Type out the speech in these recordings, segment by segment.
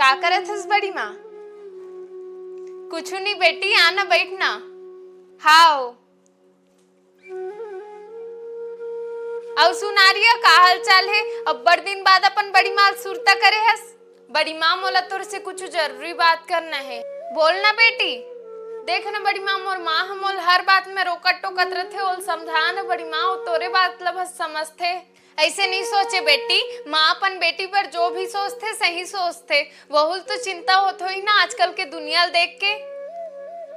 का करत हस बड़ी माँ? कुछ नहीं बेटी, आना बैठना। हाओ अब सुनारिया का हाल चाल है? अब बड़ दिन बाद अपन बड़ी माँ सुरता करे हस। बड़ी माँ मोला तोर से कुछ जरूरी बात करना है, बोलना बेटी। देख ना बड़ी माँ, मोर माँ हमोल हर बात में रोकट टोकत रथे, ओल समझा ना बड़ी माँ, तोरे बात लब समझते। ऐसे नहीं सोचे बेटी, माँ अपन बेटी पर जो भी सोचते सही सोचते। बहुल तो चिंता होत होई ना आजकल के दुनिया देख के।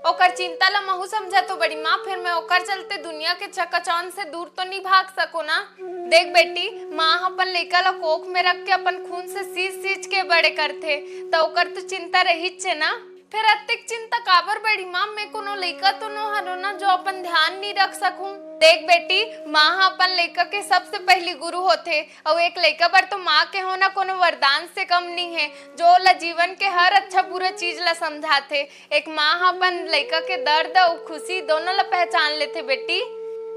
ओकर चिंता ला महू समझा तो बड़ी माँ, फिर मैं ओकर चलते दुनिया के चकाचौंध से दूर तो नहीं भाग सको ना। देख बेटी, माँ अपन लइका ला कोख में रख के अपन खून से सींच सींच के बड़े करथे, तो ओकर तो चिंता रहीच है ना। फिर अतिक चिंता काबर बड़ी माँ, मैं कोनो लइका तो नो हरो ना जो अपन ध्यान नहीं रख सकूं। देख बेटी, माँ अपन लइका के सबसे पहली गुरु होथे, और एक लइका पर तो माँ के होना कोनो वरदान से कम नहीं है, जो ला जीवन के हर अच्छा बुरा चीज ला समझाथे। एक माँ अपन लइका के दर्द और खुशी दोनों ला पहचान लेथे बेटी।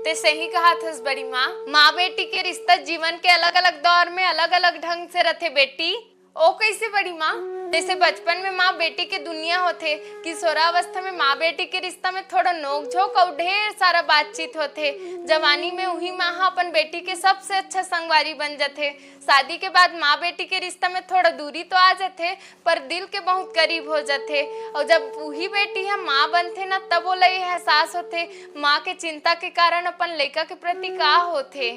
ते सही कहा थस बड़ी माँ, माँ बेटी के रिश्ता जीवन के अलग अलग दौर में अलग अलग ढंग से रथे बेटी। ओ कैसे बड़ी माँ? जैसे बचपन में माँ बेटी के दुनिया होथे, किशोरावस्था में माँ बेटी के रिश्ता में थोड़ा नोक झोंक और ढेर सारा बातचीत होथे। जवानी में वही माँ अपन बेटी के सबसे अच्छा संगवारी बन जाथे। शादी के बाद माँ बेटी के रिश्ता में थोड़ा दूरी तो आ जाथे, पर दिल के बहुत करीब हो जाथे। और जब वही बेटी हम माँ बनथे ना, तब ओला ये एहसास होथे माँ के चिंता के कारण अपन लइका के प्रति का होथे।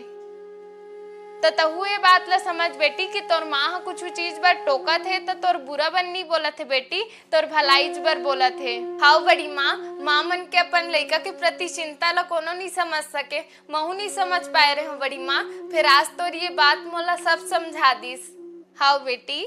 तो तहु ये बात ला समझ बेटी कि तोर माँ ह कुछ चीज बर टोकत है तो तोर बुरा बन नहीं बोलत है बेटी, तोर भलाई बर बोलत है। हाउ बड़ी माँ, माँ मन के अपन लइका के प्रति चिंता ला कोनो नहीं समझ सके, महू नहीं समझ पाए रहे हो बड़ी माँ। फिर आज तोर ये बात मोला सब समझा दिस। हाउ बेटी,